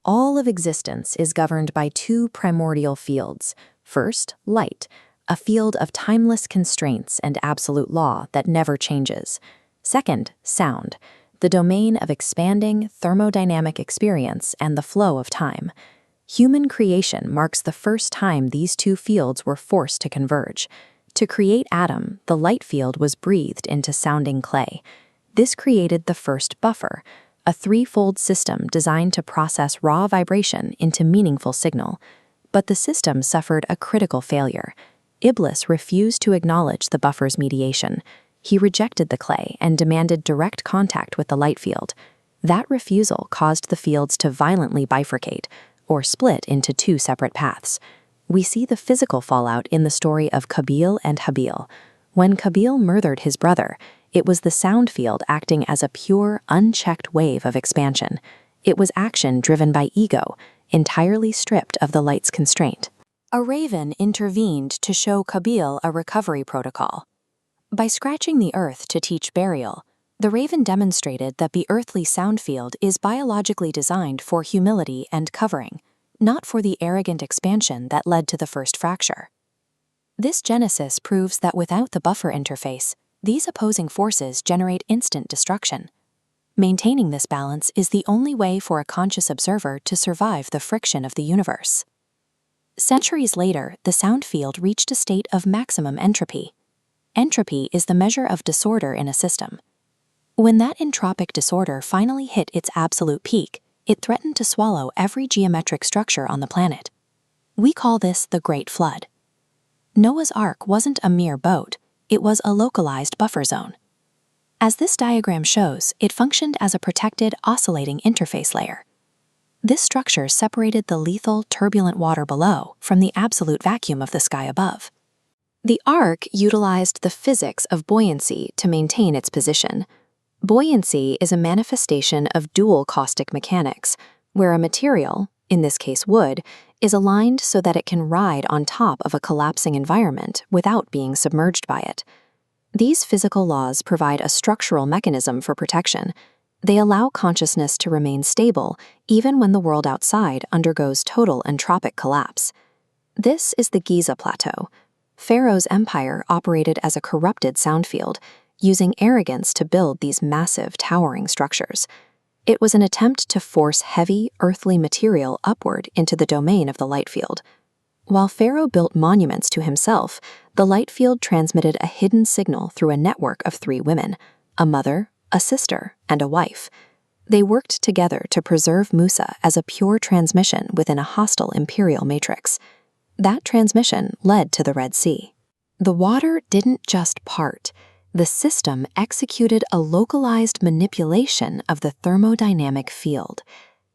All of existence is governed by two primordial fields. First, light, a field of timeless constraints and absolute law that never changes. Second, sound, the domain of expanding thermodynamic experience and the flow of time. Human creation marks the first time these two fields were forced to converge. To create Ādam, the light field was breathed into sounding clay. This created the first buffer, a threefold system designed to process raw vibration into meaningful signal. But the system suffered a critical failure. Iblīs refused to acknowledge the buffer's mediation. He rejected the clay and demanded direct contact with the light field. That refusal caused the fields to violently bifurcate, or split into two separate paths. We see the physical fallout in the story of Qābīl and Hābil. When Qābīl murdered his brother, it was the sound field acting as a pure, unchecked wave of expansion. It was action driven by ego, entirely stripped of the light's constraint. A raven intervened to show Qābīl a recovery protocol. By scratching the earth to teach burial, the raven demonstrated that the earthly sound field is biologically designed for humility and covering, not for the arrogant expansion that led to the first fracture. This genesis proves that without the buffer interface, these opposing forces generate instant destruction. Maintaining this balance is the only way for a conscious observer to survive the friction of the universe. Centuries later, the sound field reached a state of maximum entropy. Entropy is the measure of disorder in a system. When that entropic disorder finally hit its absolute peak, it threatened to swallow every geometric structure on the planet. We call this the Great Flood. Noah's Ark wasn't a mere boat, it was a localized buffer zone. As this diagram shows, it functioned as a protected, oscillating interface layer. This structure separated the lethal, turbulent water below from the absolute vacuum of the sky above. The Ark utilized the physics of buoyancy to maintain its position. Buoyancy is a manifestation of dual-caustic mechanics, where a material, in this case wood, is aligned so that it can ride on top of a collapsing environment without being submerged by it. These physical laws provide a structural mechanism for protection. They allow consciousness to remain stable even when the world outside undergoes total entropic collapse. This is the Giza Plateau. Pharaoh's empire operated as a corrupted sound field, using arrogance to build these massive, towering structures. It was an attempt to force heavy, earthly material upward into the domain of the light field. While Pharaoh built monuments to himself, the light field transmitted a hidden signal through a network of three women, a mother, a sister, and a wife. They worked together to preserve Mūsā as a pure transmission within a hostile imperial matrix. That transmission led to the Red Sea. The water didn't just part. The system executed a localized manipulation of the thermodynamic field.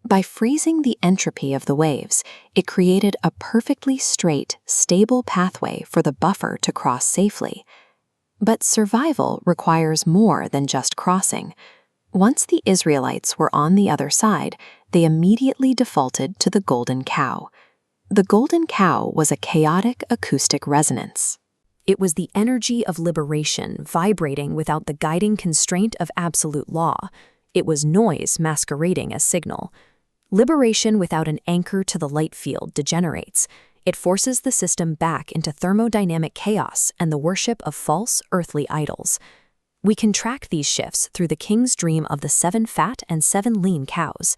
By freezing the entropy of the waves, it created a perfectly straight, stable pathway for the buffer to cross safely. But survival requires more than just crossing. Once the Israelites were on the other side, they immediately defaulted to the golden cow. The golden cow was a chaotic acoustic resonance. It was the energy of liberation vibrating without the guiding constraint of absolute law. It was noise masquerading as signal. Liberation without an anchor to the light field degenerates. It forces the system back into thermodynamic chaos and the worship of false earthly idols. We can track these shifts through the king's dream of the 7 fat and 7 lean cows.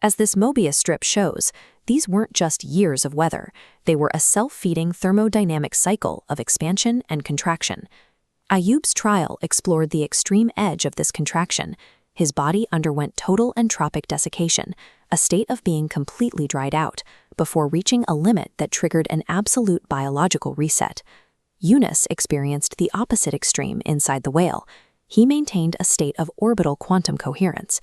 As this Mobius strip shows, these weren't just years of weather. They were a self-feeding thermodynamic cycle of expansion and contraction. Ayub's trial explored the extreme edge of this contraction. His body underwent total entropic desiccation, a state of being completely dried out, before reaching a limit that triggered an absolute biological reset. Yunus experienced the opposite extreme inside the whale. He maintained a state of orbital quantum coherence.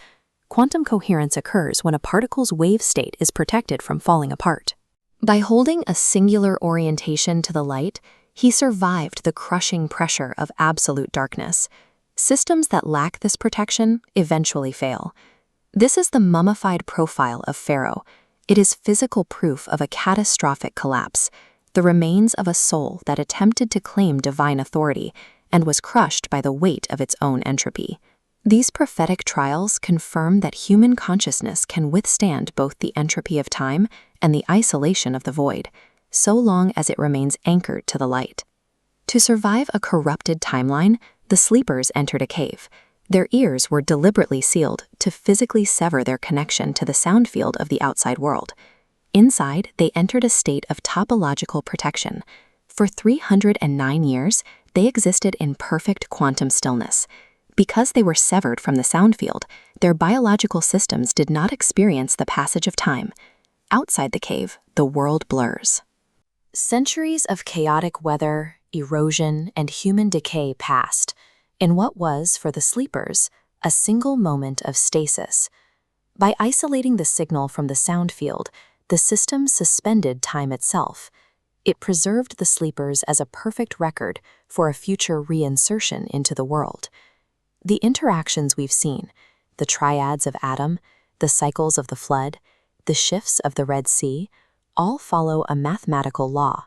Quantum coherence occurs when a particle's wave state is protected from falling apart. By holding a singular orientation to the light, he survived the crushing pressure of absolute darkness. Systems that lack this protection eventually fail. This is the mummified profile of Pharaoh. It is physical proof of a catastrophic collapse, the remains of a soul that attempted to claim divine authority and was crushed by the weight of its own entropy. These prophetic trials confirm that human consciousness can withstand both the entropy of time and the isolation of the void, so long as it remains anchored to the light. To survive a corrupted timeline, the sleepers entered a cave. Their ears were deliberately sealed to physically sever their connection to the sound field of the outside world. Inside, they entered a state of topological protection. For 309 years, they existed in perfect quantum stillness. Because they were severed from the sound field, their biological systems did not experience the passage of time. Outside the cave, the world blurs. Centuries of chaotic weather, erosion, and human decay passed, in what was, for the sleepers, a single moment of stasis. By isolating the signal from the sound field, the system suspended time itself. It preserved the sleepers as a perfect record for a future reinsertion into the world. The interactions we've seen, the triads of Ādam, the cycles of the flood, the shifts of the Red Sea, all follow a mathematical law.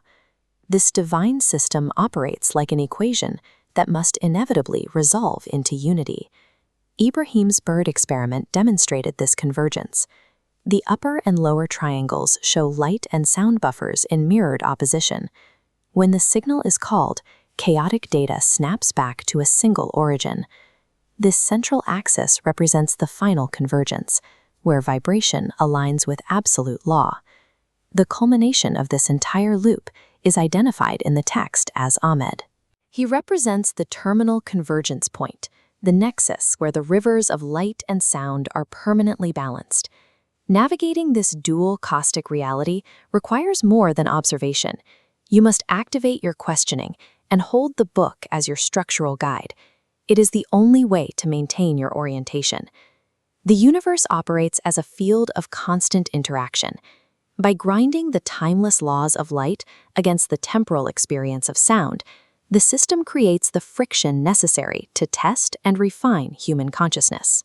This divine system operates like an equation that must inevitably resolve into unity. IBRÄHÍM'S bird experiment demonstrated this convergence. The upper and lower triangles show light and sound buffers in mirrored opposition. When the signal is called, chaotic data snaps back to a single origin. This central axis represents the final convergence, where vibration aligns with absolute law. The culmination of this entire loop is identified in the text as Aḥmad. He represents the terminal convergence point, the nexus where the rivers of light and sound are permanently balanced. Navigating this dual caustic reality requires more than observation. You must activate your questioning and hold the book as your structural guide. It is the only way to maintain your orientation. The universe operates as a field of constant interaction. By grinding the timeless laws of light against the temporal experience of sound, the system creates the friction necessary to test and refine human consciousness.